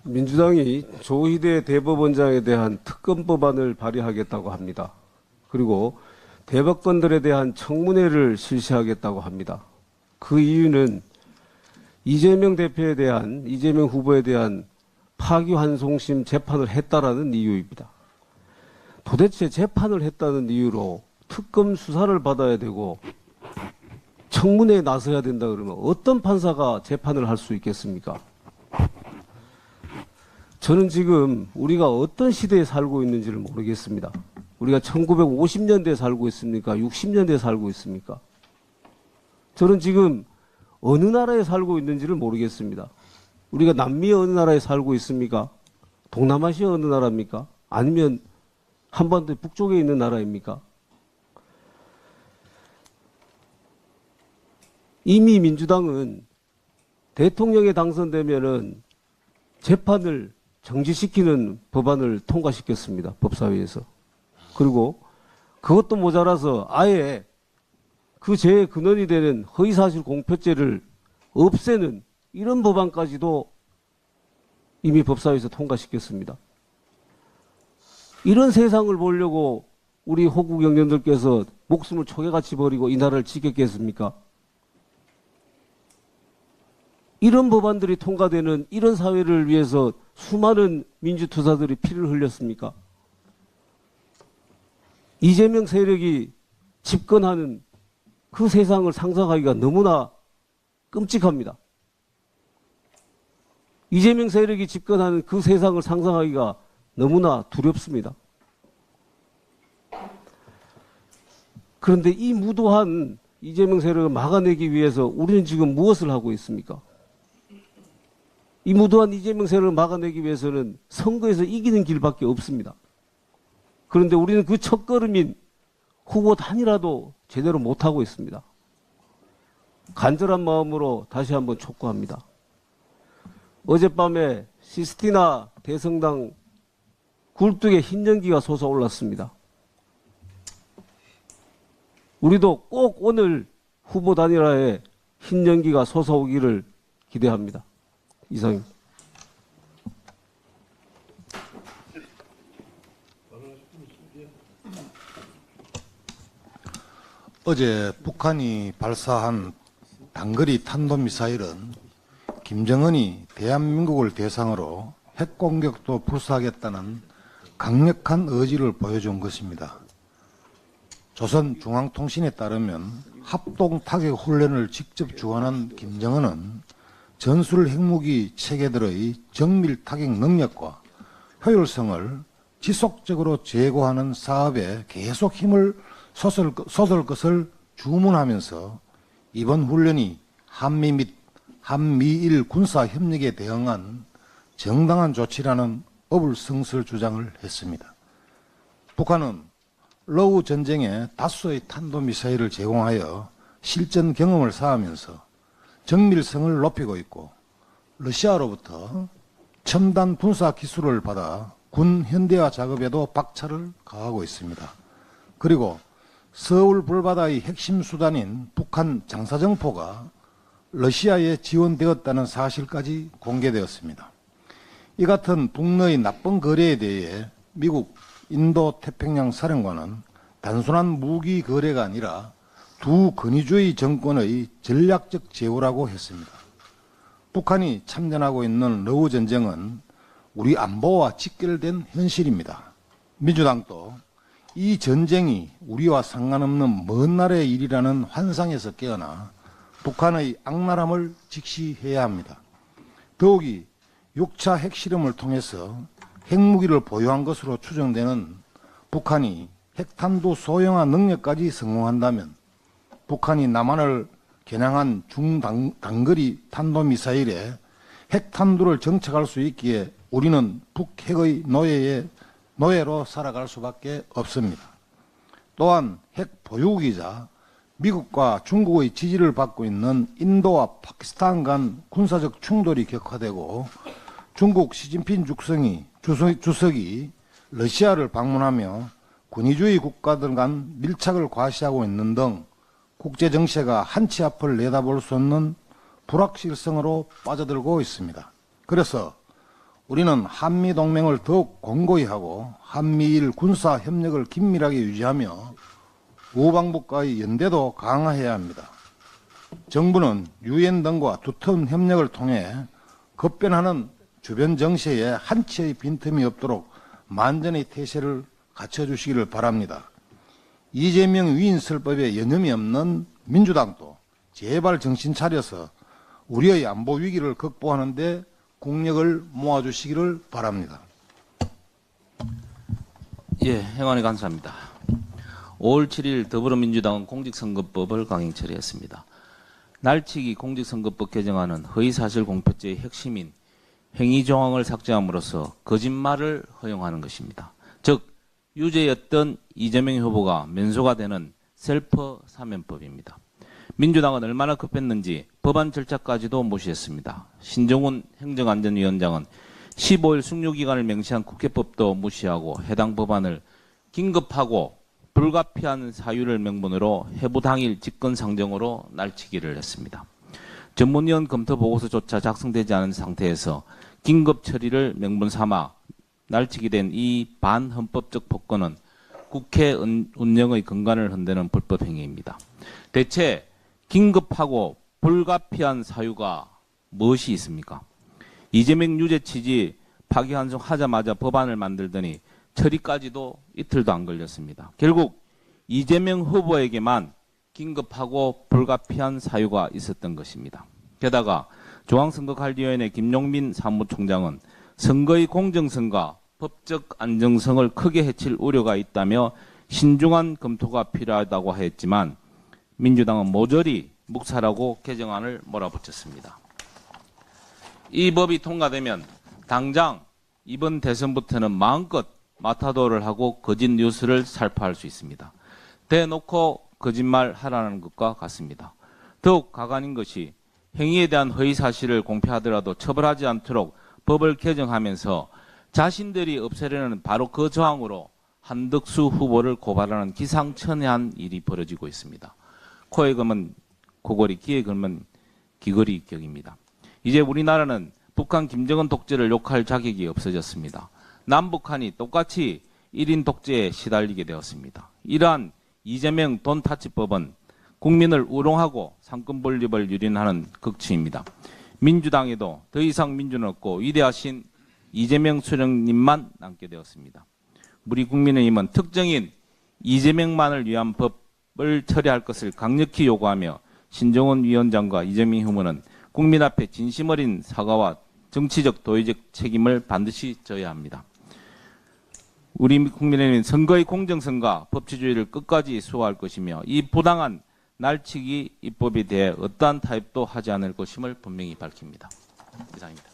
민주당이 조희대 대법원장에 대한 특검 법안을 발의하겠다고 합니다. 그리고 대법관들에 대한 청문회를 실시하겠다고 합니다. 그 이유는 이재명 후보에 대한 파기환송심 재판을 했다라는 이유입니다. 도대체 재판을 했다는 이유로 특검 수사를 받아야 되고 청문회에 나서야 된다 그러면 어떤 판사가 재판을 할 수 있겠습니까? 저는 지금 우리가 어떤 시대에 살고 있는지를 모르겠습니다. 우리가 1950년대에 살고 있습니까? 60년대에 살고 있습니까? 저는 지금 어느 나라에 살고 있는지를 모르겠습니다. 우리가 남미 어느 나라에 살고 있습니까? 동남아시아 어느 나라입니까? 아니면 한반도 북쪽에 있는 나라입니까? 이미 민주당은 대통령에 당선되면은 재판을 정지시키는 법안을 통과시켰습니다. 법사위에서. 그리고 그것도 모자라서 아예 그 죄의 근원이 되는 허위사실 공표죄를 없애는 이런 법안까지도 이미 법사위에서 통과시켰습니다. 이런 세상을 보려고 우리 호국 영령들께서 목숨을 초계같이 버리고 이 나라를 지켰겠습니까? 이런 법안들이 통과되는 이런 사회를 위해서 수많은 민주투사들이 피를 흘렸습니까? 이재명 세력이 집권하는 그 세상을 상상하기가 너무나 끔찍합니다. 이재명 세력이 집권하는 그 세상을 상상하기가 너무나 두렵습니다. 그런데 이 무도한 이재명 세력을 막아내기 위해서 우리는 지금 무엇을 하고 있습니까? 이 무도한 이재명 세력을 막아내기 위해서는 선거에서 이기는 길밖에 없습니다. 그런데 우리는 그 첫걸음인 후보 단일화도 제대로 못하고 있습니다. 간절한 마음으로 다시 한번 촉구합니다. 어젯밤에 시스티나 대성당 굴뚝에 흰 연기가 솟아올랐습니다. 우리도 꼭 오늘 후보 단일화에 흰 연기가 솟아오기를 기대합니다. 이상입니다. 어제 북한이 발사한 단거리 탄도미사일은 김정은이 대한민국을 대상으로 핵공격도 불사하겠다는 강력한 의지를 보여준 것입니다. 조선중앙통신에 따르면 합동 타격 훈련을 직접 주관한 김정은은 전술 핵무기 체계들의 정밀 타격 능력과 효율성을 지속적으로 제고하는 사업에 계속 힘을 쏟을 것을 주문하면서 이번 훈련이 한미 및 한미일 군사 협력에 대응한 정당한 조치라는 어불성설 주장을 했습니다. 북한은 러우 전쟁에 다수의 탄도미사일을 제공하여 실전 경험을 쌓으면서 정밀성을 높이고 있고 러시아로부터 첨단 군사 기술을 받아 군 현대화 작업에도 박차를 가하고 있습니다. 그리고 서울 불바다의 핵심 수단인 북한 장사정포가 러시아에 지원되었다는 사실까지 공개되었습니다. 이 같은 북러의 나쁜 거래에 대해 미국 인도태평양 사령관은 단순한 무기 거래가 아니라 두 권위주의 정권의 전략적 제휴라고 했습니다. 북한이 참전하고 있는 러우 전쟁은 우리 안보와 직결된 현실입니다. 민주당도 이 전쟁이 우리와 상관없는 먼 나라의 일이라는 환상에서 깨어나 북한의 악랄함을 직시해야 합니다. 더욱이 6차 핵실험을 통해서 핵무기를 보유한 것으로 추정되는 북한이 핵탄두 소형화 능력까지 성공한다면 북한이 남한을 겨냥한 중단거리 탄도미사일에 핵탄두를 정착할 수 있기에 우리는 북핵의 노예로 살아갈 수밖에 없습니다. 또한 핵 보유국이자 미국과 중국의 지지를 받고 있는 인도와 파키스탄 간 군사적 충돌이 격화되고 중국 시진핑 주석이 러시아를 방문하며 군의주의 국가들 간 밀착을 과시하고 있는 등 국제 정세가 한치 앞을 내다볼 수 없는 불확실성으로 빠져들고 있습니다. 그래서 우리는 한미동맹을 더욱 공고히 하고 한미일 군사 협력을 긴밀하게 유지하며 우방국과의 연대도 강화해야 합니다. 정부는 유엔 등과 두터운 협력을 통해 급변하는 주변 정세에 한치의 빈틈이 없도록 만전의 태세를 갖춰주시기를 바랍니다. 이재명 위인설법에 여념이 없는 민주당도 제발 정신 차려서 우리의 안보 위기를 극복하는 데 국력을 모아주시기를 바랍니다. 예, 행안위 감사합니다. 5월 7일 더불어민주당은 공직선거법을 강행 처리했습니다. 날치기 공직선거법 개정안은 허위사실 공표죄의 핵심인 행위 조항을 삭제함으로써 거짓말을 허용하는 것입니다. 즉 유죄였던 이재명 후보가 면소가 되는 셀프 사면법입니다. 민주당은 얼마나 급했는지 법안 절차까지도 무시했습니다. 신정훈 행정안전위원장은 15일 숙려기간을 명시한 국회법도 무시하고 해당 법안을 긴급하고 불가피한 사유를 명분으로 해부 당일 직권상정으로 날치기를 했습니다. 전문위원 검토 보고서조차 작성되지 않은 상태에서 긴급 처리를 명분 삼아 날치기된 이 반헌법적 법권은 국회 운영의 근간을 흔드는 불법 행위입니다. 대체 긴급하고 불가피한 사유가 무엇이 있습니까? 이재명 유죄 취지 파기환송하자마자 법안을 만들더니 처리까지도 이틀도 안 걸렸습니다. 결국 이재명 후보에게만 긴급하고 불가피한 사유가 있었던 것입니다. 게다가 중앙선거관리위원회 김용민 사무총장은 선거의 공정성과 법적 안정성을 크게 해칠 우려가 있다며 신중한 검토가 필요하다고 했지만 민주당은 모조리 묵살하고 개정안을 몰아붙였습니다. 이 법이 통과되면 당장 이번 대선부터는 마음껏 마타도를 하고 거짓 뉴스를 살포할 수 있습니다. 대놓고 거짓말 하라는 것과 같습니다. 더욱 가관인 것이 행위에 대한 허위 사실을 공표하더라도 처벌하지 않도록 법을 개정하면서 자신들이 없애려는 바로 그 저항으로 한덕수 후보를 고발하는 기상천외한 일이 벌어지고 있습니다. 코에 걸면 고골이, 귀에 걸면 귀걸이 격입니다. 이제 우리나라는 북한 김정은 독재를 욕할 자격이 없어졌습니다. 남북한이 똑같이 1인 독재에 시달리게 되었습니다. 이러한 이재명 돈타치법은 국민을 우롱하고 상권 분립을 유린하는 극치입니다. 민주당에도 더 이상 민주는 없고 위대하신 이재명 수령님만 남게 되었습니다. 우리 국민의힘은 특정인 이재명만을 위한 법을 처리할 것을 강력히 요구하며 신정훈 위원장과 이재명 후보는 국민 앞에 진심 어린 사과와 정치적 도의적 책임을 반드시 져야 합니다. 우리 국민의힘은 선거의 공정성과 법치주의를 끝까지 수호할 것이며 이 부당한 날치기 입법에 대해 어떠한 타협도 하지 않을 것임을 분명히 밝힙니다. 이상입니다.